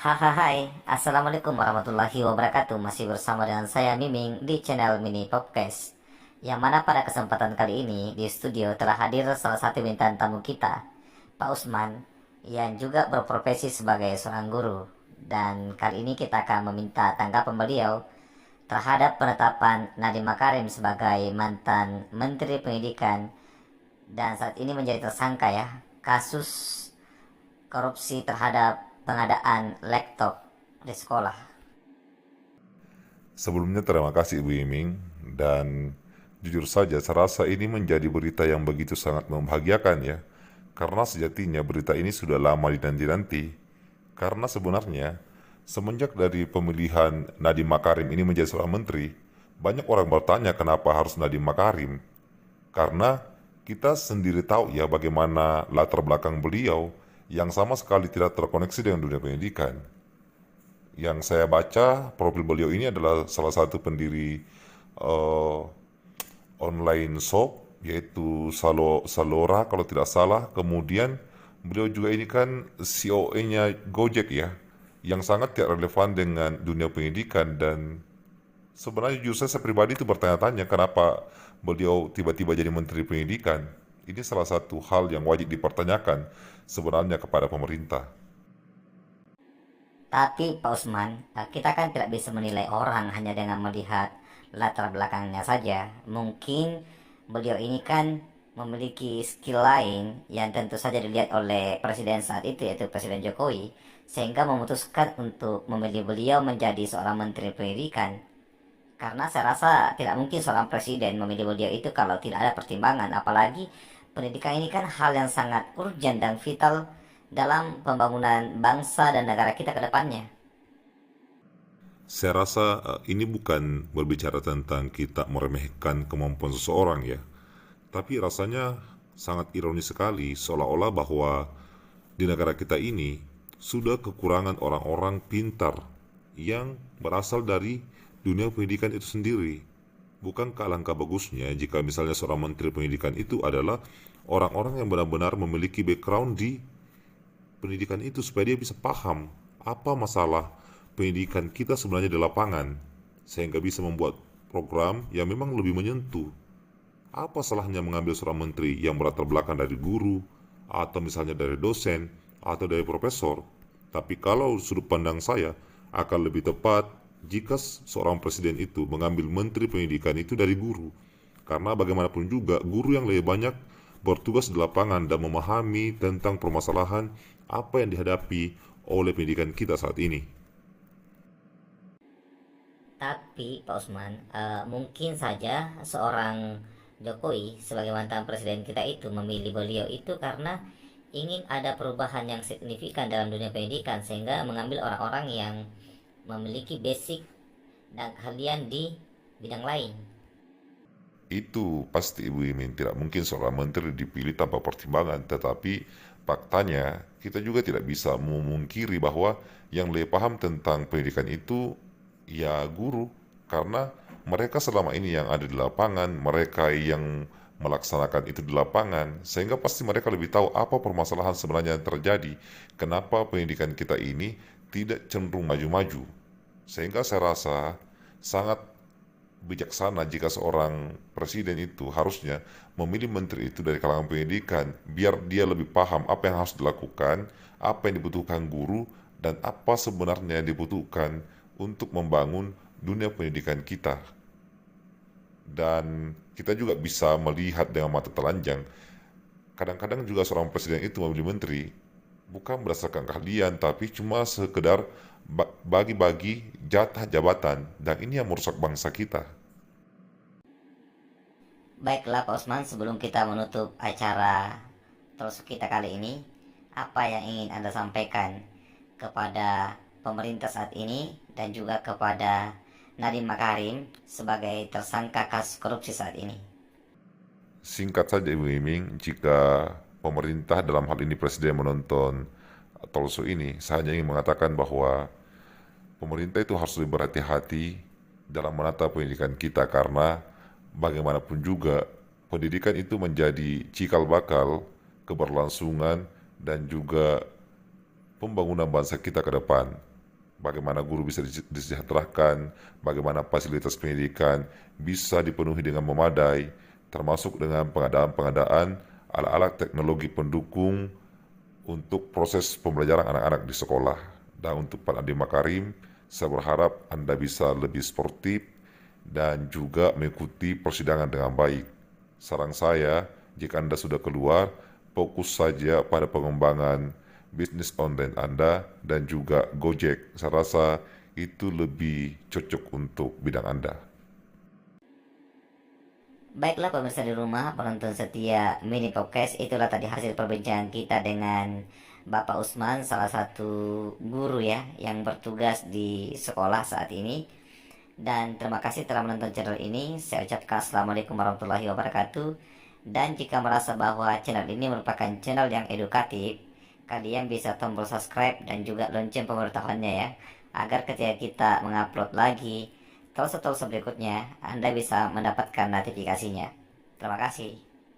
Hai, Assalamualaikum warahmatullahi wabarakatuh. Masih bersama dengan saya Miming di channel Mini Podcast. Yang mana pada kesempatan kali ini di studio telah hadir salah satu bintang tamu kita, Pak Usman, yang juga berprofesi sebagai seorang guru. Dan kali ini kita akan meminta tanggapan beliau terhadap penetapan Nadiem Makarim sebagai mantan Menteri Pendidikan dan saat ini menjadi tersangka ya kasus korupsi terhadap pengadaan laptop di sekolah. Sebelumnya terima kasih Ibu Iming, dan jujur saja saya rasa ini menjadi berita yang begitu sangat membahagiakan ya. Karena sejatinya berita ini sudah lama dinanti-nanti. Karena sebenarnya semenjak dari pemilihan Nadiem Makarim ini menjadi seorang menteri, banyak orang bertanya kenapa harus Nadiem Makarim. Karena kita sendiri tahu ya bagaimana latar belakang beliau yang sama sekali tidak terkoneksi dengan dunia pendidikan. Yang saya baca, profil beliau ini adalah salah satu pendiri eh, online shop, yaitu Salora kalau tidak salah. Kemudian beliau juga ini kan COE-nya Gojek ya, yang sangat tidak relevan dengan dunia pendidikan. Dan sebenarnya justru saya pribadi itu bertanya-tanya kenapa beliau tiba-tiba jadi menteri pendidikan. Ini salah satu hal yang wajib dipertanyakan sebenarnya kepada pemerintah. Tapi Pak Usman, kita kan tidak bisa menilai orang hanya dengan melihat latar belakangnya saja. Mungkin beliau ini kan memiliki skill lain yang tentu saja dilihat oleh presiden saat itu yaitu Presiden Jokowi sehingga memutuskan untuk memilih beliau menjadi seorang menteri pendidikan. Karena saya rasa tidak mungkin seorang presiden memilih beliau itu kalau tidak ada pertimbangan. Apalagi pendidikan ini kan hal yang sangat urgent dan vital dalam pembangunan bangsa dan negara kita ke depannya. Saya rasa ini bukan berbicara tentang kita meremehkan kemampuan seseorang ya, tapi rasanya sangat ironis sekali seolah-olah bahwa di negara kita ini sudah kekurangan orang-orang pintar yang berasal dari dunia pendidikan itu sendiri. Bukankah alangkah bagusnya jika misalnya seorang menteri pendidikan itu adalah orang-orang yang benar-benar memiliki background di pendidikan itu supaya dia bisa paham apa masalah pendidikan kita sebenarnya di lapangan, sehingga bisa membuat program yang memang lebih menyentuh. Apa salahnya mengambil seorang menteri yang berlatar belakang dari guru, atau misalnya dari dosen, atau dari profesor? Tapi kalau sudut pandang saya, akan lebih tepat jika seorang presiden itu mengambil menteri pendidikan itu dari guru. Karena bagaimanapun juga, guru yang lebih banyak bertugas di lapangan dan memahami tentang permasalahan apa yang dihadapi oleh pendidikan kita saat ini. Tapi Pak Usman, mungkin saja seorang Jokowi sebagai mantan presiden kita itu memilih beliau itu karena ingin ada perubahan yang signifikan dalam dunia pendidikan sehingga mengambil orang-orang yang memiliki basic dan keahlian di bidang lain. Itu pasti Ibu Imin, tidak mungkin seorang menteri dipilih tanpa pertimbangan, tetapi faktanya kita juga tidak bisa memungkiri bahwa yang lebih paham tentang pendidikan itu ya guru, karena mereka selama ini yang ada di lapangan, mereka yang melaksanakan itu di lapangan, sehingga pasti mereka lebih tahu apa permasalahan sebenarnya yang terjadi, kenapa pendidikan kita ini tidak cenderung maju-maju. Sehingga saya rasa sangat bijaksana jika seorang presiden itu harusnya memilih menteri itu dari kalangan pendidikan, biar dia lebih paham apa yang harus dilakukan, apa yang dibutuhkan guru, dan apa sebenarnya yang dibutuhkan untuk membangun dunia pendidikan kita. Dan kita juga bisa melihat dengan mata telanjang, kadang-kadang juga seorang presiden itu memilih menteri bukan berdasarkan keahlian, tapi cuma sekedar bagi-bagi jatah jabatan, dan ini yang merusak bangsa kita. Baiklah Pak Usman, sebelum kita menutup acara terus kita kali ini, apa yang ingin Anda sampaikan kepada pemerintah saat ini dan juga kepada Nadiem Makarim sebagai tersangka kasus korupsi saat ini? Singkat saja Ibu Iming, jika pemerintah dalam hal ini presiden menonton talkshow ini, saya hanya ingin mengatakan bahwa pemerintah itu harus lebih berhati-hati dalam menata pendidikan kita, karena bagaimanapun juga pendidikan itu menjadi cikal bakal keberlangsungan dan juga pembangunan bangsa kita ke depan. bagaimana guru bisa disejahterakan, bagaimana fasilitas pendidikan bisa dipenuhi dengan memadai, termasuk dengan pengadaan alat-alat teknologi pendukung untuk proses pembelajaran anak-anak di sekolah. Dan untuk Pak Nadiem Makarim, saya berharap Anda bisa lebih sportif dan juga mengikuti persidangan dengan baik. Saran saya, jika Anda sudah keluar, fokus saja pada pengembangan bisnis online Anda dan juga Gojek. Saya rasa itu lebih cocok untuk bidang Anda. Baiklah pemirsa di rumah, penonton setia mini podcast, itulah tadi hasil perbincangan kita dengan Bapak Usman, salah satu guru ya yang bertugas di sekolah saat ini. Dan terima kasih telah menonton channel ini. Saya ucapkan Assalamualaikum warahmatullahi wabarakatuh. Dan jika merasa bahwa channel ini merupakan channel yang edukatif, kalian bisa tombol subscribe dan juga lonceng pemberitahuannya ya, agar ketika kita mengupload lagi talk berikutnya, Anda bisa mendapatkan notifikasinya. Terima kasih.